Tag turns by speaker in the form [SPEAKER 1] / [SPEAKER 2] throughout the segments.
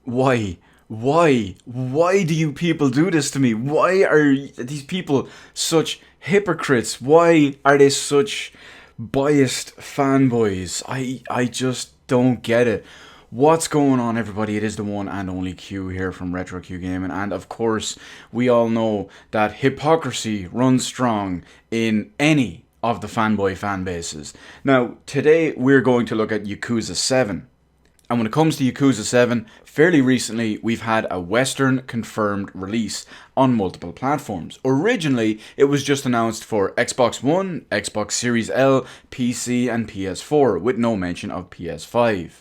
[SPEAKER 1] Why? Why do you people do this to me? Why are these people such hypocrites? Why are they such biased fanboys? I just don't get it. What's going on, everybody? It is the one and only Q here from Retro Q Gaming, and of course, we all know that hypocrisy runs strong in any of the fanboy fan bases. Now, today we're going to look at Yakuza 7. And when it comes to Yakuza 7, fairly recently we've had a Western confirmed release on multiple platforms. Originally, it was just announced for Xbox One, Xbox Series L, PC and PS4, with no mention of PS5.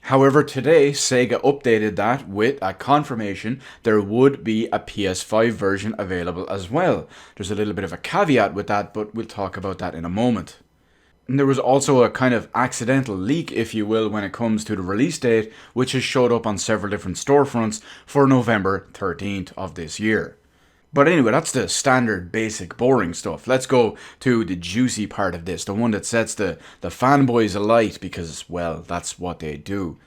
[SPEAKER 1] However, today Sega updated that with a confirmation there would be a PS5 version available as well. There's a little bit of a caveat with that, but we'll talk about that in a moment. And there was also a kind of accidental leak, if you will, when it comes to the release date, which has showed up on several different storefronts for November 13th of this year. But anyway, that's the standard, basic, boring stuff. Let's go to the juicy part of this, the one that sets the fanboys alight, because, well, that's what they do.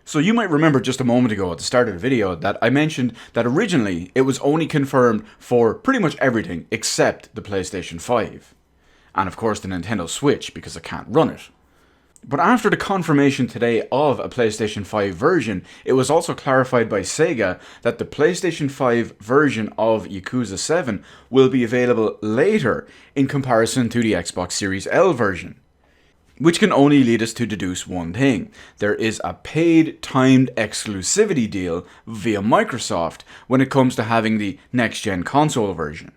[SPEAKER 1] So you might remember just a moment ago at the start of the video that I mentioned that originally it was only confirmed for pretty much everything except the PlayStation 5. And of course the Nintendo Switch, because I can't run it. But after the confirmation today of a PlayStation 5 version, it was also clarified by Sega that the PlayStation 5 version of Yakuza 7 will be available later in comparison to the Xbox Series L version. Which can only lead us to deduce one thing. There is a paid timed exclusivity deal via Microsoft when it comes to having the next-gen console version.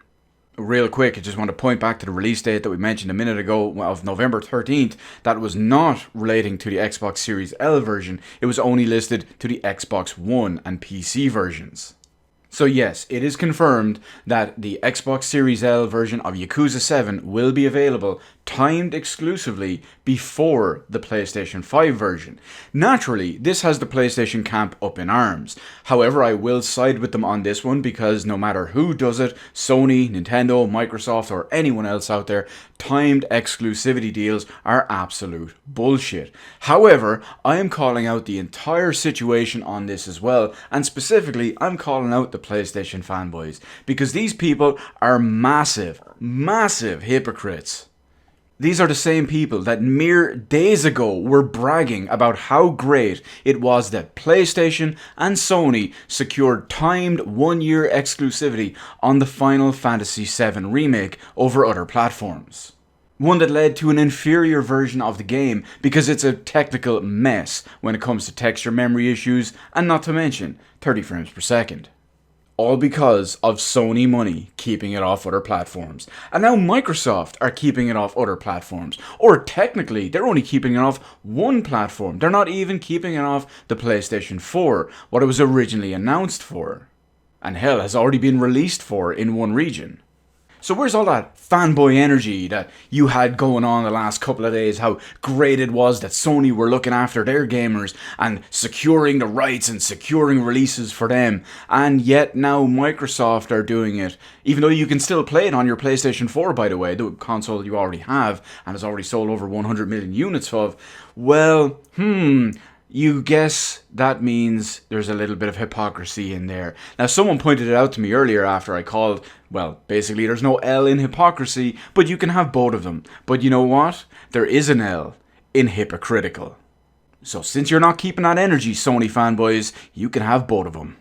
[SPEAKER 1] Real quick, I just want to point back to the release date that we mentioned a minute ago of November 13th. That was not relating to the Xbox Series L version. It was only listed to the Xbox One and PC versions. So yes, it is confirmed that the Xbox Series L version of Yakuza 7 will be available timed exclusively before the PlayStation 5 version. Naturally, this has the PlayStation camp up in arms. However, I will side with them on this one because no matter who does it, Sony, Nintendo, Microsoft or anyone else out there, timed exclusivity deals are absolute bullshit. However, I am calling out the entire situation on this as well, and specifically I'm calling out the PlayStation fanboys because these people are massive hypocrites. These are the same people that mere days ago were bragging about how great it was that PlayStation and Sony secured timed one-year exclusivity on the Final Fantasy VII Remake over other platforms. One that led to an inferior version of the game because it's a technical mess when it comes to texture memory issues and not to mention 30 frames per second. All because of Sony money keeping it off other platforms. And now Microsoft are keeping it off other platforms. Or technically, they're only keeping it off one platform. They're not even keeping it off the PlayStation 4, what it was originally announced for. And hell, has already been released for in one region. So where's all that fanboy energy that you had going on the last couple of days? How great it was that Sony were looking after their gamers and securing the rights and securing releases for them. And yet now Microsoft are doing it. Even though you can still play it on your PlayStation 4, by the way, the console you already have and has already sold over 100 million units of. Well, you guess that means there's a little bit of hypocrisy in there. Now, someone pointed it out to me earlier after I called, well, basically there's no L in hypocrisy, but you can have both of them. But you know what? There is an L in hypocritical. So since you're not keeping that energy, Sony fanboys, you can have both of them.